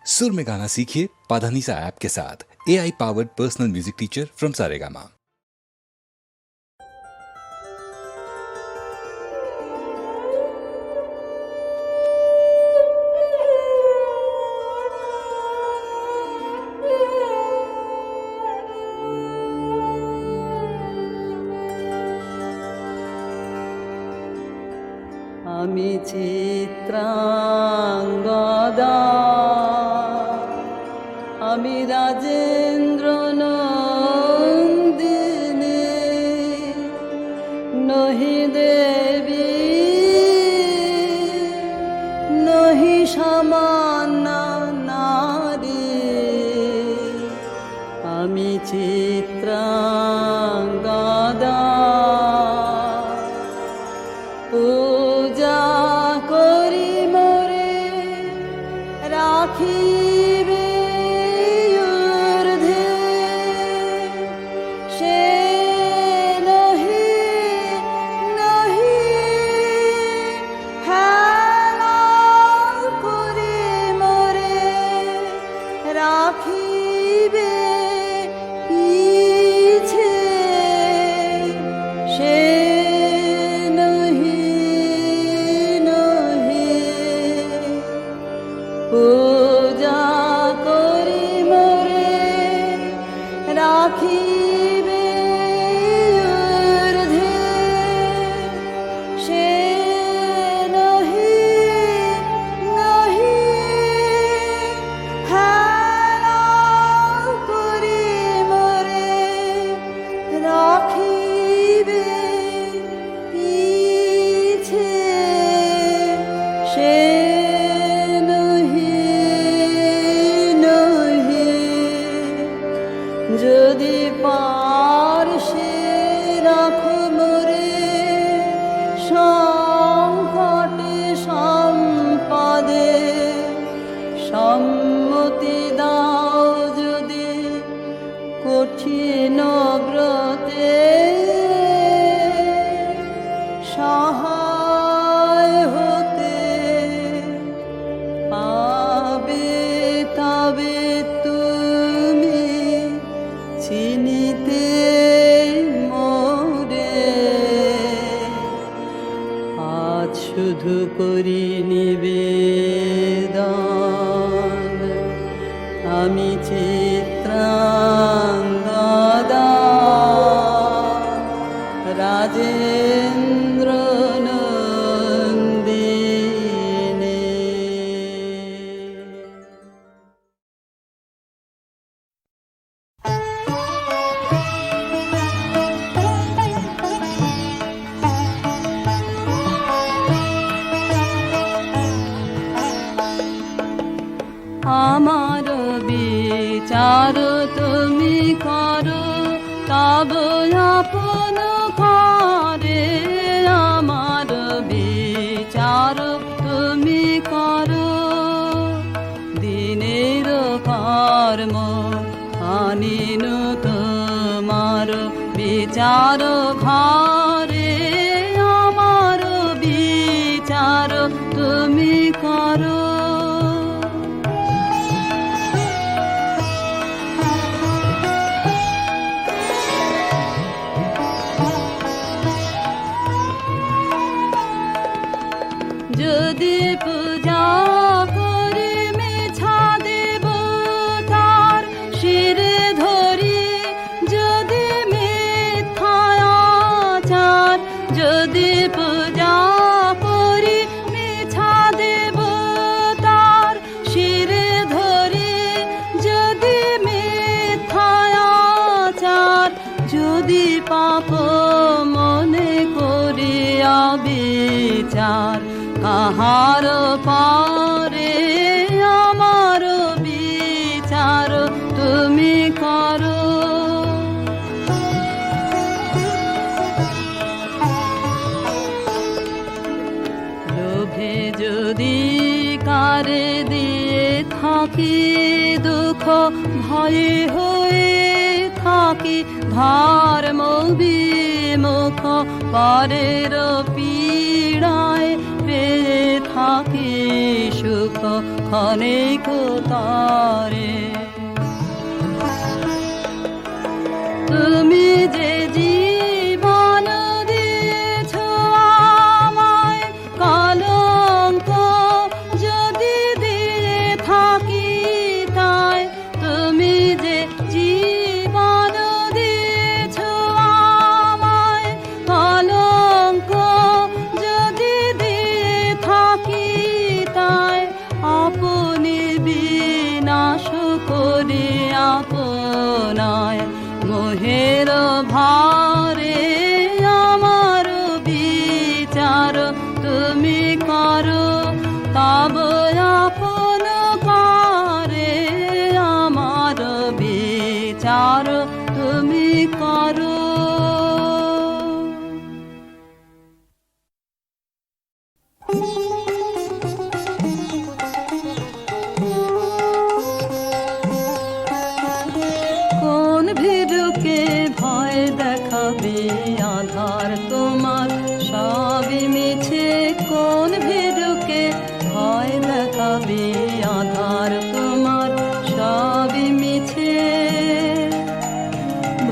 सुर में गाना सीखिए पाधानीसा ऐप के साथ। AI powered personal music teacher from Saregama. আমি চিত্রাঙ্গদা, আমি রাজেন্দ্র নন্দিনী, নহি দেবী নহি সামান্য নারী। আমি চিত্রাঙ্গদা, পূজা করি মোরে রাখিবে ঊর্ধ্বে, সে নহি নহি হেলা করি মোরে রাখিবে পিছে, সে পূজা করি মোরে রাখিবে ঊর্ধ্বে, সে নহি নহি হেলা করি মোরে রাখিবে পিছে, সে যদি পারশে রাখো মোরে সংকটে সম্পদে, সম্মতি দাও যদি কঠিন ব্রতে, সহায় হতে পাবে তবে তুমি চিনিতে মোরে। আজ শুধু করি নিবেদন, আমি চিত্রাঙ্গদা, রাজেন্দ্র নন্দিনী। আমার বিচার তুমি করো তব আপন ঘরে, আমার বিচার তুমি করো দিনের কর্ম আনিন তোমার বিচার ঘরে, আমার বিচার তুমি করো। যদি পূজা করি মিছা দেব তার শিরে ধরি, যদি মিথ্যাচার, যদি পূজা করি মিছা দেব তার শিরে ধরি, যদি মিথ্যাচার, যদি পাপ মনে করিয়া বিচার, কাহার পারে আমার বিচার তুমি করো। লোভে যদি কারে দিয়ে থাকি দুঃখ, ভয়ে হয়ে থাকি ধর্ম বিমুখ, পরের পীড়ায় পেয়ে থাকি সুখ, ক্ষণিক তারে। তুমি যে জীবন দিয়েছ আমায়, কলঙ্ক যদি দিয়ে থাকি তাই। তুমি যে জীবন দিয়েছ আমায়, কলঙ্ক যদি দিয়ে থাকি তাই। আপনি বিনাশ করে আপনায় মোহের ভারে আমার বিচার তুমি করো, তব আপন করে আমার বিচার তুমি করো। কোন ভীরুকে ভয় দেখাবে আধার তোমার সবই মিছে। কোন ভীরুকে ভয় দেখাবে আধার তোমার সবই মিছে।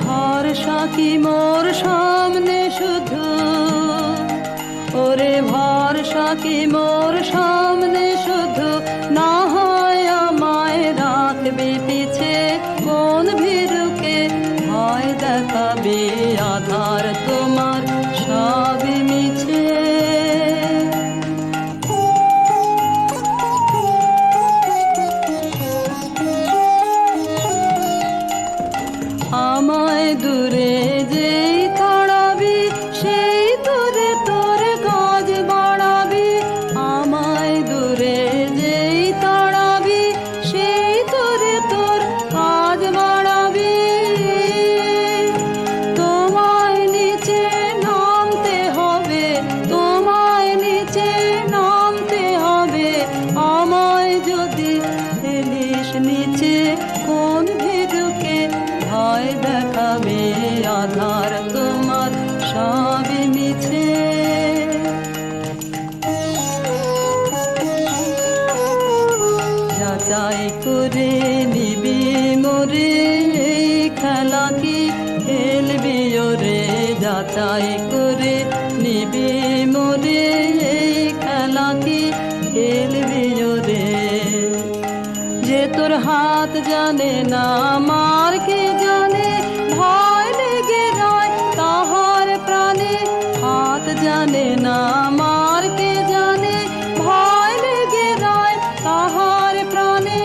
ভরসা কি মোর সামনে শুধু, ওরে ভরসা কি মোর সামনে শুধু, না হয় আমায় রাখবে পিছে। কোন ভীরুকে ভয় দেখাবে আধার তোমার সবই মিছে। আমায় দূরে যেই তাড়াবি, সেই দূরে তোর কাজ বাড়াবি। আমায় দূরে যেই তাড়াবি, সেই দূরে তোর কাজ বাড়াবি। তোমায় নিচে নামতে হবে, তোমায় নিচে নামতে হবে। আমায় যদি ফেলিস নিচে, কোন ভীরুকে ভয় দেখাবে আধার তোমার সবই মিছে। যাচাই করে নিবি মোরে, এই খেলা কি খেলবি ওরে। যাচাই করে নিবি মোরে, এই খেলা কি খেলবি ওরে। যে তোর হাত জানে না মার কে জানে, ভয় লেগে রয় তাহার প্রাণে। হাত জানে না মার কে জানে, ভয় লেগে রয় তাহার প্রাণে।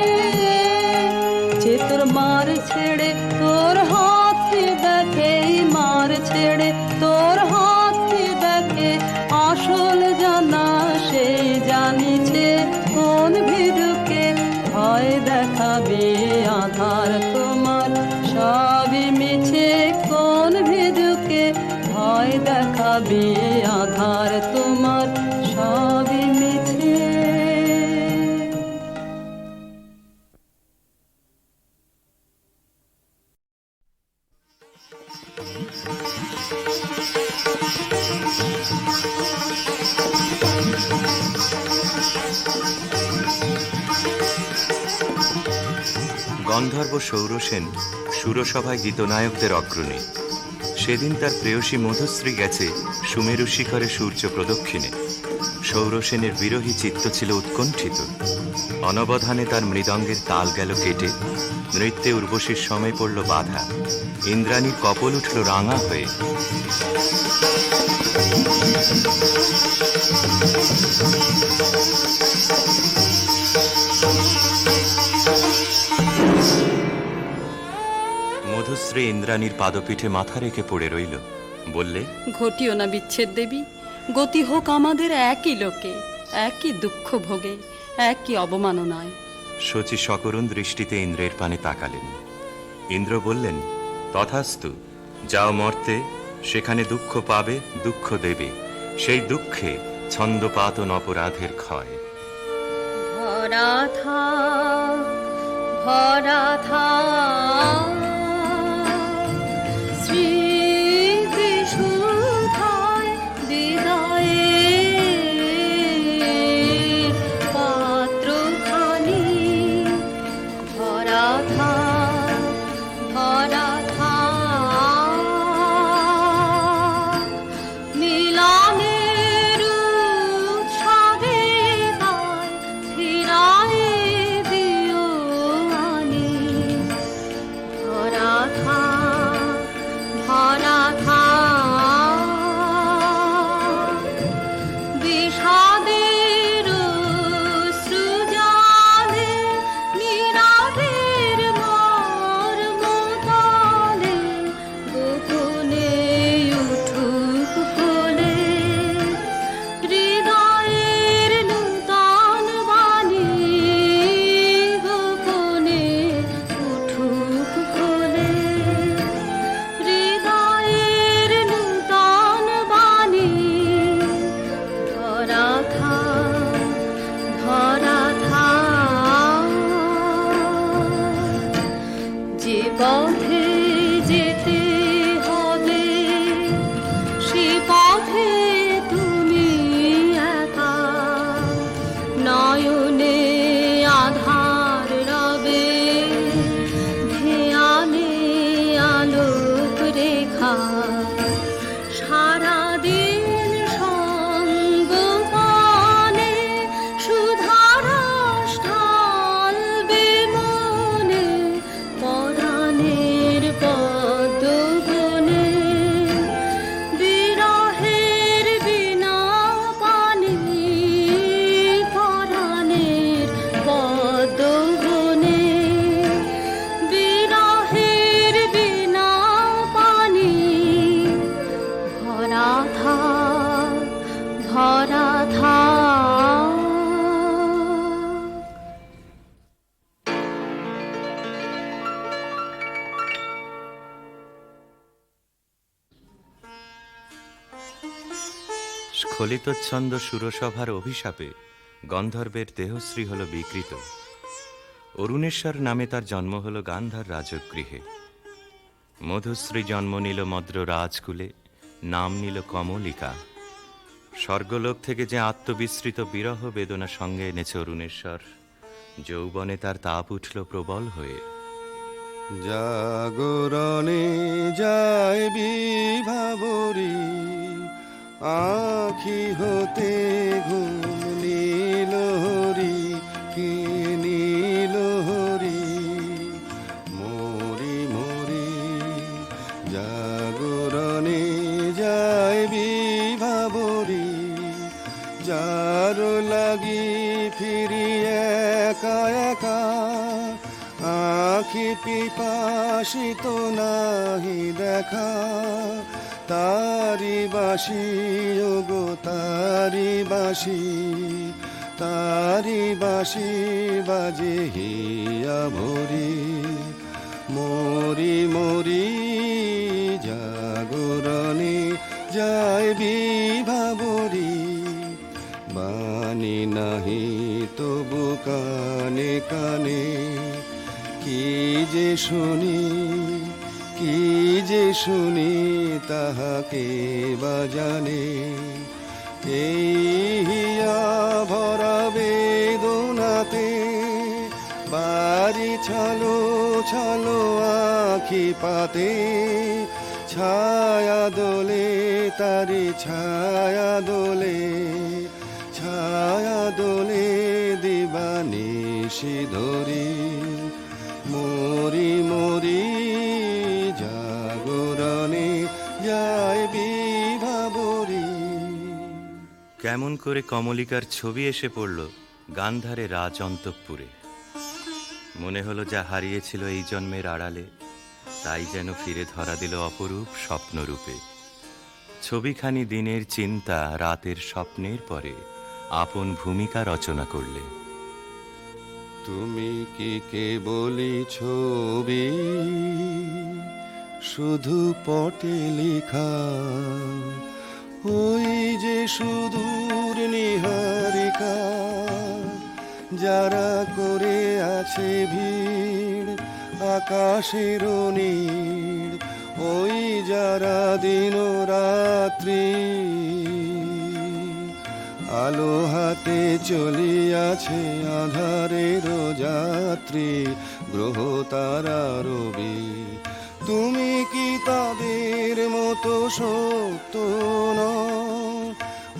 যে তোর মার ছেড়ে তোর হাতকে দেখে, মার ছেড়ে তোর হাতকে দেখে, আসল জানা সেই জানিছে। কোন ভীরুকে ভয় দেখাবে আধার তোমার সবই মিছে। কোন ভীরুকে ভয় দেখাবে আধার তোমার সবই মিছে। গন্ধর্ব সৌরসেন সুরসভায় গীতনায়কদের অগ্রণী। সেদিন তার প্রেয়সী মধুশ্রী গেছে সুমেরু শিখরে সূর্য প্রদক্ষিণে। সৌরসেনের বিরহী চিত্ত ছিল উৎকণ্ঠিত। অনবধানে তার মৃদঙ্গের তাল গেল কেটে, নৃত্যে উর্বশীর সময় পড়ল বাধা। ইন্দ্রাণীর কপল উঠল রাঙা হয়ে। মধুশ্রী ইন্দ্রাণীর পাদপীঠে মাথা রেখে পড়ে রইল। বললে, ঘটিও না বিচ্ছেদ দেবী, গতি হোক আমাদের একই লোকে, একই দুঃখ ভোগে, একই অবমাননায়। শচী সকরুণ দৃষ্টিতে ইন্দ্রের পানে তাকালেন। ইন্দ্র বললেন, তথাস্তু, যাও মর্তে, সেখানে দুঃখ পাবে, দুঃখ দেবে। সেই দুঃখে ছন্দপাতন অপরাধের ক্ষয়। ভরা থাক, ভরা থাক স্মৃতিসুধায় হৃদয়ে, পাত্রখানি স্খলিতচ্ছন্দ সুরসভার অভিশাপে গন্ধর্বের দেহশ্রী হল বিকৃত। অরুণেশ্বর নামে তার জন্ম হল গান্ধার রাজগৃহে। মধুশ্রী জন্ম নিল মদ্র রাজকুলে, নাম নিল কমলিকা। স্বর্গলোক থেকে যে আত্মবিস্মৃত বিরহ বেদনা সঙ্গে এনেছে অরুণেশ্বর, যৌবনে তার তাপ উঠল প্রবল হয়ে। জাগরণে যায় বিভাবরী, আখি হতে ঘুম নীল হরি, কি নীল হরি। মরি মরি জাগরণে যায় বিভাবরী, যার লাগি ফিরি একা একা, আখি পিপাসিত নাহি দেখা। তারি বাসি ওগো তারি বাসি, তারি বাসি বাজে হিয়া ভরি। মরি মরি জাগরণে যায় বিভাবরী, বাণী নাহি তবু কানে কানে। কি যে শুনি, কি যে শুনি, তাহাকে বা জানে। এই হিয়া ভরা বেদনাতে বাড়ি ছালো ছালো আখি পাতে। ছায়া দোলে তারি ছায়া দোলে, ছায়া দোলে দিবানিশি ধরি। মরি মরি জাগরণে যায় বিভাবরী। কেমন করে কমলিকার ছবি এসে পড়ল গান্ধারে রাজ অন্তঃপুরে। মনে হলো যা হারিয়েছিল এই জন্মের আড়ালে, তাই যেন ফিরে ধরা দিল অপরূপ স্বপ্নরূপে। ছবিখানি দিনের চিন্তা রাতের স্বপ্নের পরে আপন ভূমিকা রচনা করলে। তুমি কি কেবলই ছবি, শুধু পটে লেখা। ওই যে সুদূর নিহারিকা, যারা করে আছে ভিড় আকাশের নীড়। ওই যারা দিন রাত্রি আলো হাতে চলিয়াছে আধারের যাত্রী, গ্রহ তারা রবি। তুমি কি তাদের মতো সত্য নও?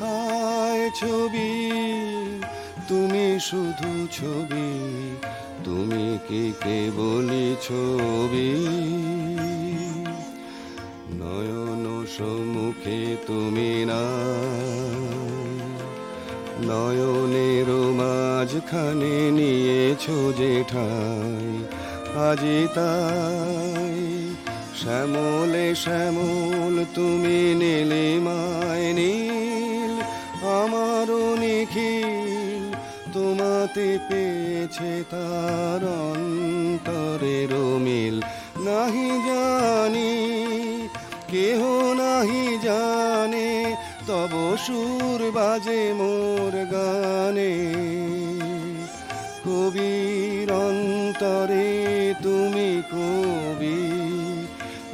হায় ছবি, তুমি শুধু ছবি, তুমি কি কেবলই ছবি। নয়ন সম্মুখে তুমি না, নয়নের মাঝখানে নিয়েছো যে ঠাই। আজি তাই শ্যামলে শ্যামল তুমি নীলিমায় নীল, আমারও নিখিল তোমাতে পেয়েছে তার অন্তরের মিল। নাহি জানি কেহ নাহি জানে, তব সুর বাজে মোর গানে। কবির অন্তরে তুমি কবি,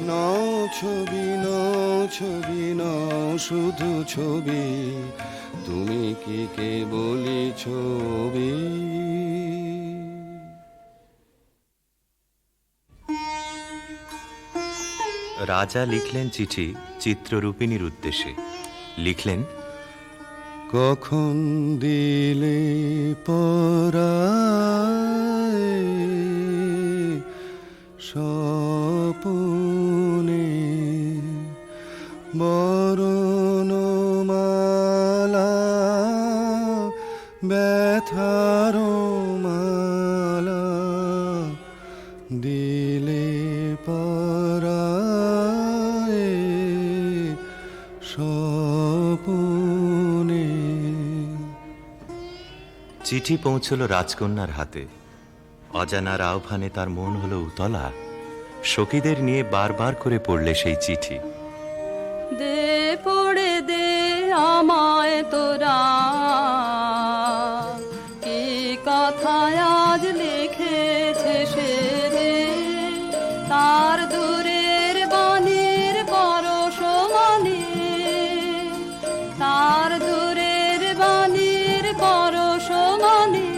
নও ছবি নও ছবি নও শুধু ছবি, তুমি কি কেবলই ছবি। রাজা লিখলেন চিঠি চিত্ররূপিণীর উদ্দেশ্যে। লিখলেন, কখন দিলে পরায় স্বপনে বরণমালা, ব্যথার মালা দিলে পরায় স্বপনে। চিঠি পৌঁছল রাজকন্যার হাতে। অজানার আহ্বানে তার মন হলো উতলা। সখীদের নিয়ে বারবার করে পড়লে সেই চিঠি। দে পড়ে দে আমায় তোরা কি কথায় আজ লিখেছে সে যে তার দূরের বাণীর পরশ মানে তার দূরের বাণীর পরশ মানে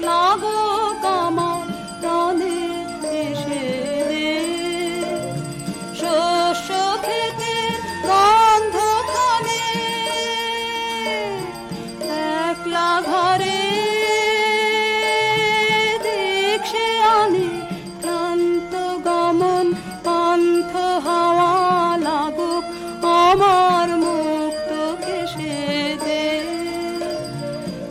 লাগো কামার প্রাণে এসে রে শস্য খেতে গন্ধ খানে একলা ঘরে দেখছে আনে ক্লান্ত গমন পান্থ হাওয়া লাগুক আমার মুক্ত কেশে দে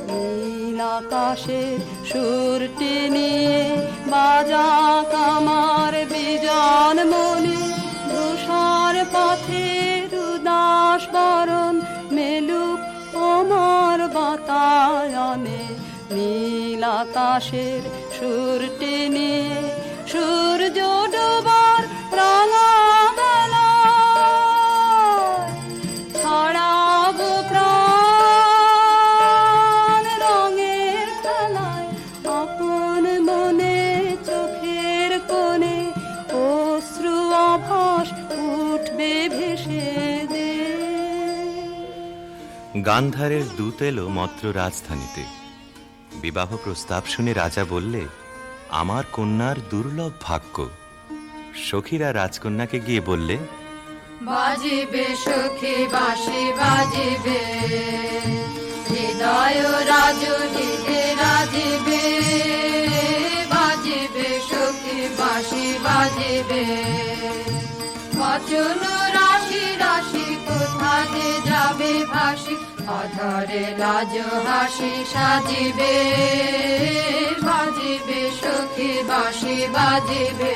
নীল আকাশের সুরটি নিয়ে বাজা কামার বিজন মনে ধূসর পথের উদাস বরণ মেলুক আমার বাতায়নে নীল আকাশের সুরটি নিয়ে সূর্য ডোবার রাঙা বেলায় ছড়াবো প্রাণ রঙের খেলায় আপন মনে চোখের কোণে অশ্রু আভাস উঠবে ভেসে দে গান্ধারের দূত এলো মত্র রাজধানীতে। বিবাহ প্রস্তাব শুনে রাজা বললে, আমার কন্যার দুর্লভ ভাগ্য। সখীরা রাজকন্যাকে গিয়ে বললে, বাজিবে সখী বাঁশি বাজিবে হৃদয় রাজনীতে রাজিবে বাজিবে সখী বাঁশি বাজিবে বচন রাশি রাশি কোথা যে যাবে ভাসি অধরে লাজ হাসি সাজিবে বাজিবে সখী বাঁশি বাজিবে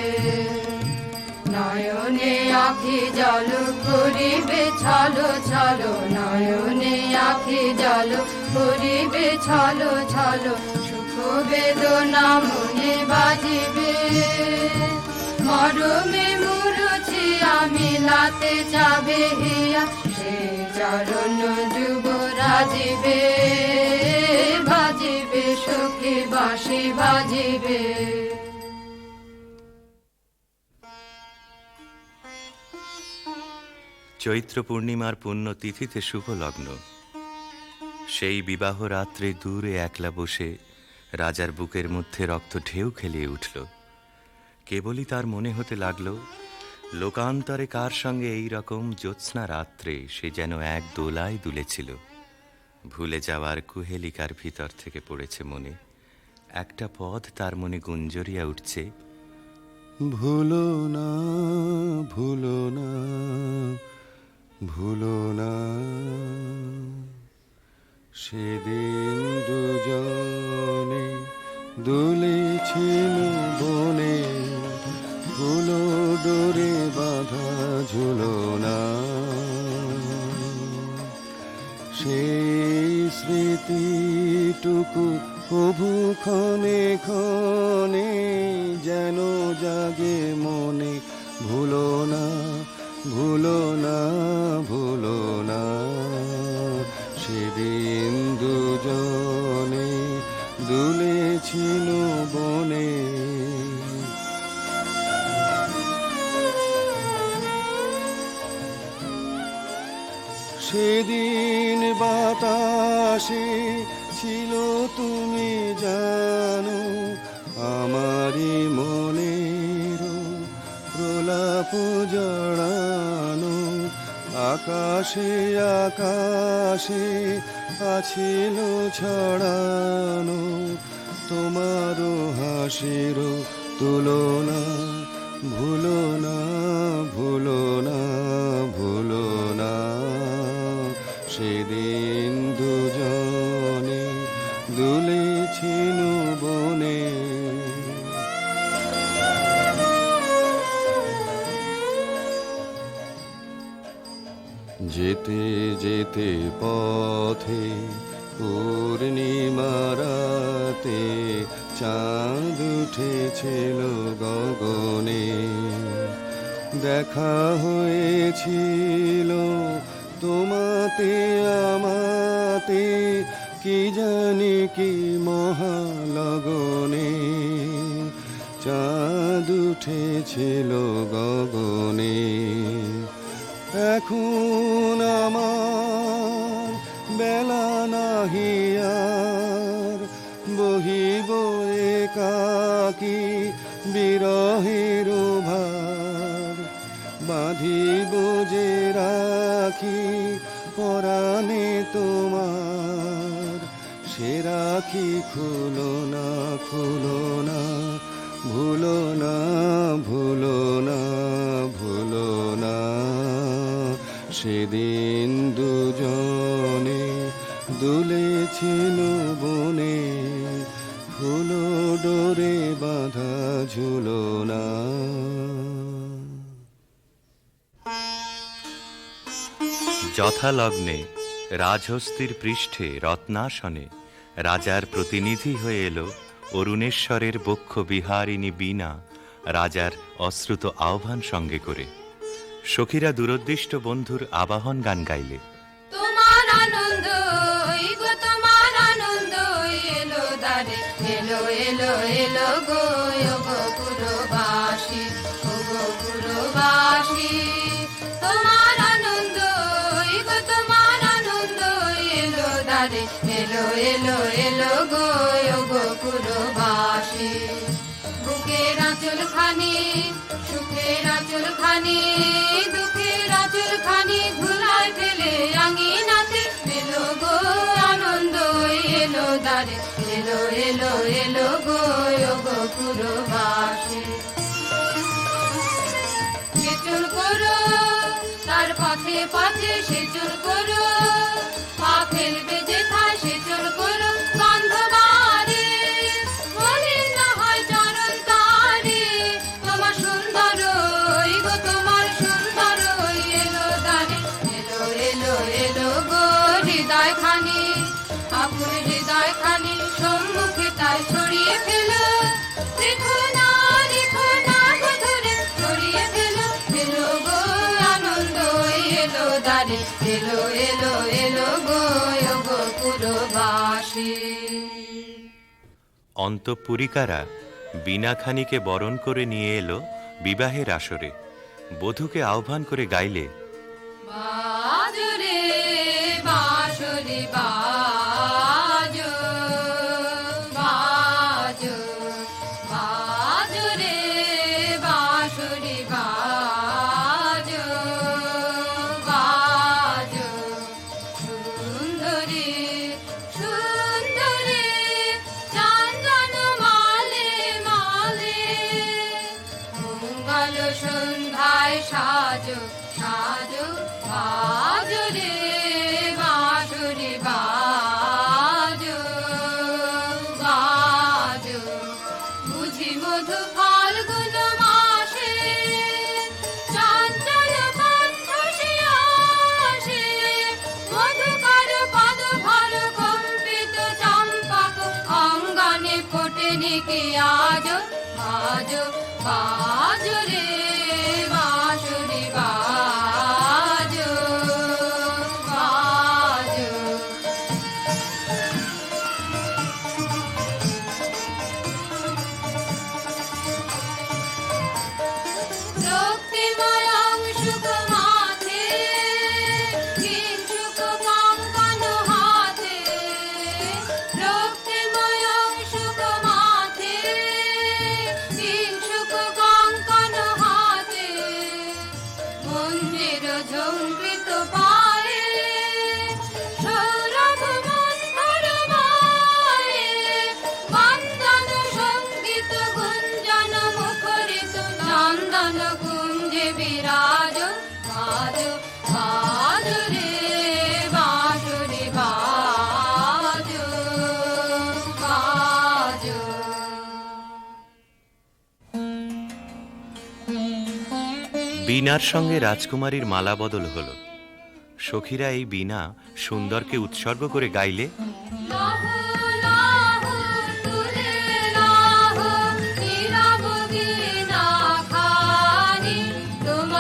নয়নে আখি জল করিবে ছলো ছলো নয়নে আখি জল করিবে ছলো ছলো সুখ বেদনা মনে বাজিবে মরমে মুরুছি আমি লাতে যাবে হিয়া সে চরণ যুব রাজিবে বাজিবে সখী বাঁশি বাজিবে চৈত্র পূর্ণিমার পুণ্য তিথিতে শুভ লগ্ন। সেই বিবাহ রাত্রে দূরে একলা বসে রাজার বুকের মধ্যে রক্ত ঢেউ খেলিয়ে উঠল। কেবলই তার মনে হতে লাগলো, লোকান্তরে কার সঙ্গে এই রকম জ্যোৎস্না রাত্রে সে যেন এক দোলায় দুলেছিল। ভুলে যাওয়ার কুহেলিকার ভিতর থেকে পড়েছে মনে একটা পদ, তার মনে গুঞ্জরিয়া উঠছে, ভুলো না ভুলো না ভুলো না সেদিন দুজনে দুলেছিল বনে ফুলো ডোরে বাঁধা ঝুলো না সেই স্মৃতিটুকু প্রভু ক্ষণে ক্ষণে যেন জাগে মনে ভুলো না ভুলো না ভুলো না সেদিন দুজনে দুলেছিল বনে সেদিন বাতাসে ছিল তুমি জানো আমারই মনের প্রলাপ জড়ানো আকাশে আকাশে আছিল ছড়ানো তোমারও হাসির তুলনা ভুলো না ভুলো না ভুলো না সেদিন দুজনে দুলেছিল বনে যেতে যেতে পথে পূর্ণিমারাতে চাঁদ উঠেছিল গগনে দেখা হয়েছিল তোমাতে আমাতে, কি জানি কি মহালগনে, চাঁদ উঠেছিল গগনে। এখন আমার বেলা নাহি আর, বহিব একাকী বিরহের ভার, বাঁধিব যে রাখি পরাণে তোমার, সে রাখি খুলো না খুলো না, ভুলো না ভুলো না ভুলো না। সেদিন দুজনে দুলেছিল বনে, ফুলো ডোরে বাঁধা ঝুলো না। যথালগ্নে রাজহস্তির পৃষ্ঠে রত্নাসনে রাজার প্রতিনিধি হয়ে এলো অরুণেশ্বরের বক্ষ বিহারিণী বীণা, রাজার অশ্রুত আহ্বান সঙ্গে করে। সখীরা দূরদৃষ্ট বন্ধুর আবাহন গান গাইলে। তোমার আনন্দ গো, তোমার আনন্দ এলো দ্বারে, এলো এলো এলো গো পুরবাসী, ও গো পুরবাসী। তোমার আনন্দ গো, তোমার আনন্দ এলো দ্বারে, এলো এলো এলো গো পুরবাসী। বুকের আঁচল খানি, সুখের আঁচল খানি, দুঃখের আঁচল খানি ধুলায় ফেলে আঙিনাতে, এলো গো আনন্দ এলো দ্বারে, এলো এলো এলো গো পুরবাসী। সেচুর করো তার পথে পথে, সেচুর করো পা ফেলবে যেথায়, সেচুর করো গন্ধবারে, মলিন হয় চরণ তারে। তোমার সুন্দর গো, তোমার সুন্দর এলো দ্বারে, এলো এলো এলো গো হৃদয় খানি, আপুর হৃদয় খানি সম্মুখে তাই ছড়িয়ে ফেলো। দেখো না বধুরে ছড়িয়ে ফেলো, এলো গো আনন্দ এলো দ্বারে, এলো এলো এলো গো পুরবাসী। অন্তঃপুরিকারা বীণাখানিকে বরণ করে নিয়ে এলো বিবাহের আসরে। বধূকে আহ্বান করে গাইলে। বাজো রে বাঁশরি বাজো, বাজো বাজো রে বাঁশরি বাজো, বাজো সুন্দরী সুন্দরী চন্দন মালে মালে, মঙ্গল সন্ধ্যায় সাজো সাজো, বাজো রে বাঁশরি বাজো, বাজো। বুঝি মধু ফাল্গুন মাসে, চঞ্চল কণ্ঠ সে আসে, মধুকর পদ ভর কম্পিত চম্পক অঙ্গনে ফোটে নিকে আজো, বাজো বাজো রে বাঁশরি বাজো, বাজো। রক্তিময় অংশুক মাথে, কিঞ্চুক কঙ্কণ হাতে, রক্তিময় অংশুক মাথে, কিঞ্চুক কঙ্কণ হাতে, মন্দির ঝঙ্কৃত পায়ে, সৌরভ মন্থর মায়ে, বন্দন সঙ্গীত গুঞ্জন মুখরিত, নন্দন কুঞ্জে বিরাজ, বাজো বাজো রে বাঁশরি বাজো, বাজো। বীণার সঙ্গে রাজকুমারীর মালা বদল হলো। সখীরা এই বীণা সুন্দরকে উৎসর্গ করে গাইলে। লাহো লাহো তুলে লাহো, নীরব বীণা খানি, তোমার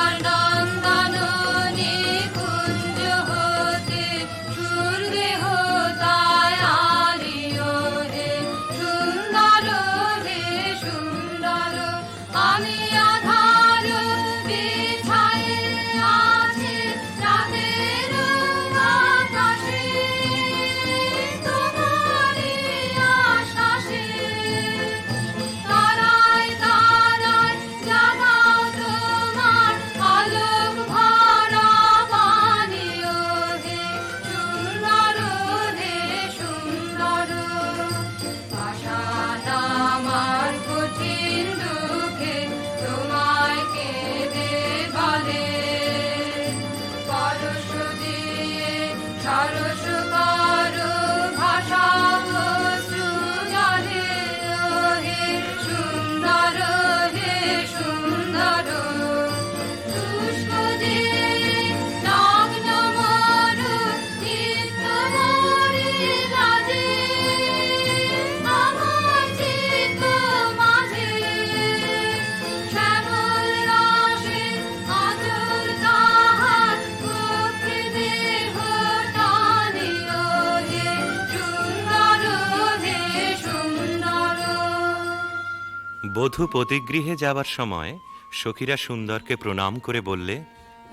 বধূ পতিগৃহে যাবার সময় সখীরা সুন্দরকে প্রণাম করে বললে,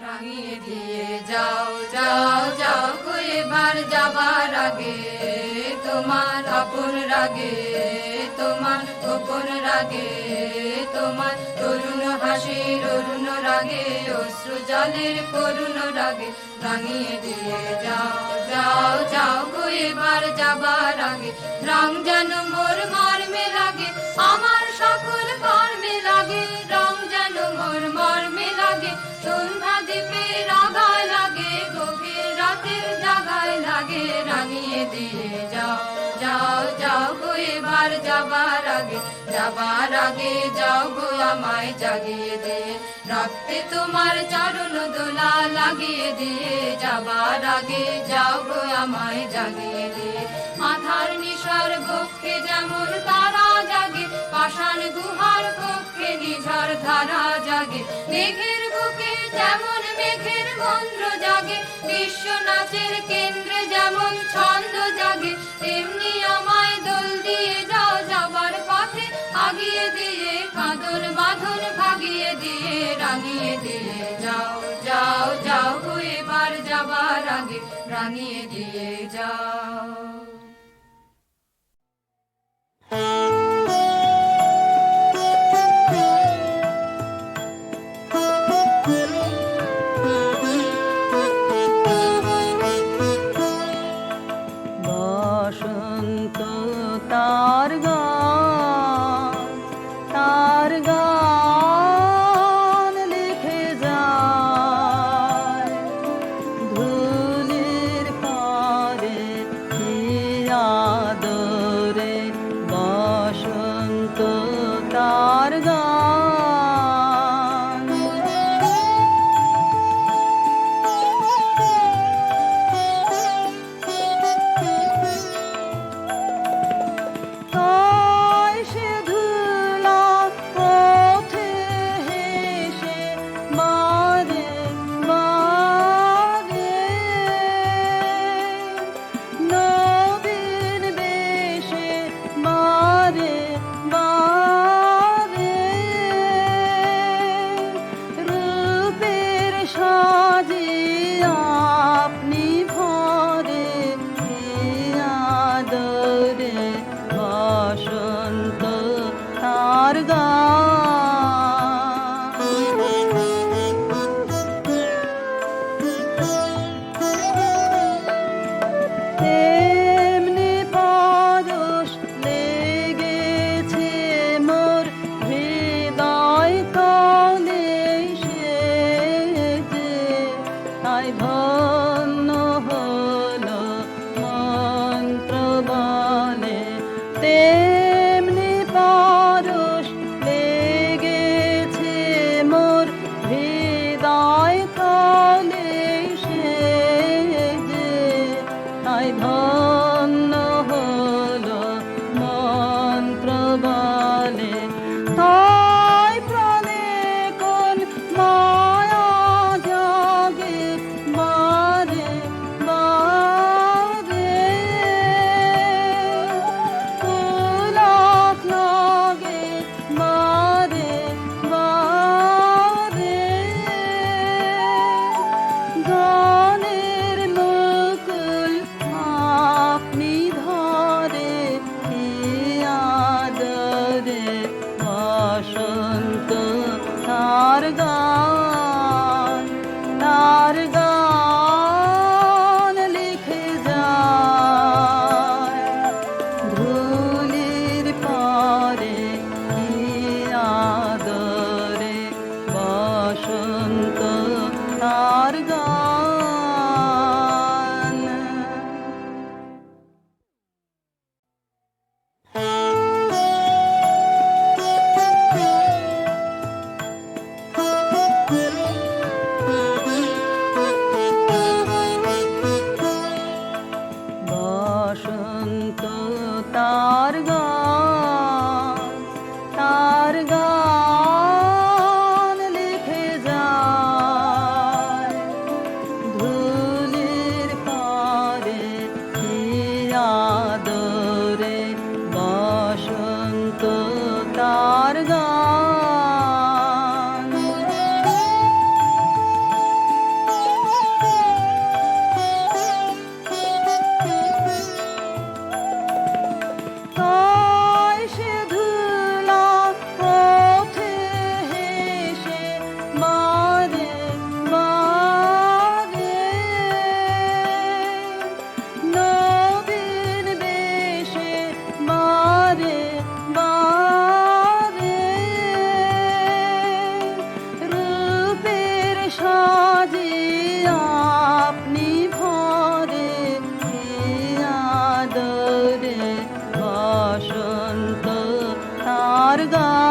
রাঙিয়ে দিয়ে যাও যাও যাও গো এবার যাবার আগে, তোমার আপন রাগে তোমার গোপন রাগে, তোমার তরুণ হাসির অরুণ রাগে অশ্রু জলের করুণ রাগে, রাঙিয়ে দিয়ে যাও যাও যাও গো এবার যাবার আগে, রং যেন মোর মর্মে লাগে আমার সকল কর্মে লাগে, রং যেন মোর মর্মে লাগে সন্ধ্যা দ্বীপের আগায় লাগে, গভীর রাতের জাগায় লাগে, রাঙিয়ে দিয়ে যাও যাও যাও গো এবার যাবার আগে, যাবার আগে যাও গো আমায় জাগিয়ে দিয়ে, রক্তে তোমার চরণ দোলা লাগিয়ে দিয়ে, যাবার আগে যাও গো আমায় জাগিয়ে দিয়ে, আধার নিশার বক্ষে যেমন তারা জাগে, পাষাণ গুহার কক্ষে নিঝড় ধারা জাগে, মেঘের বুকে যেমন মেঘের মন্ত্র জাগে, বিশ্ব নাচের কেন্দ্রে যেমন ছন্দ জাগে, তেমনি আমায় দোল দিয়ে যাও যাবার পথে আগিয়ে দিয়ে, কাঁদন বাঁধন ভাগিয়ে দিয়ে, রাঙিয়ে দিয়ে যাও যাও যাও গো এবার যাবার আগে, রাঙিয়ে দিয়ে যাও। বসন্ত তার গান লিখে যায়, ধুলির পরে কি আদরে, বসন্ত তার গান। তাই সে ধুলা পথে হেসে বারে বারে, নবীন বেশে বারে বারে, রূপের সাজে আপনি ভরে কি আদরে, বসন্ত তার গান। তেমনি পরশ লেগেছে মোর হৃদয় তলে সেজে, তাই ধন্য হলো মন্ত্র বলে, তেমনি পরশ লেগেছে মোর হৃদয় তলে সেজে, তাই ধন্য হলো মন্ত্র বলে, তাই প্রাণে কোন মায়া জাগে বারে বারে, পুলক লাগে বারে বারে, গানের মুকুল আপনি ধরে কি আদরে, বসন্ত তার গান, তার গান লিখে যায়, ধুলির পরে কি আদরে, বসন্ত তার গান। বসন্ত তার গান লিখে যায়, ধুলির পরে কি আদরে, বসন্ত তার গান। আর গান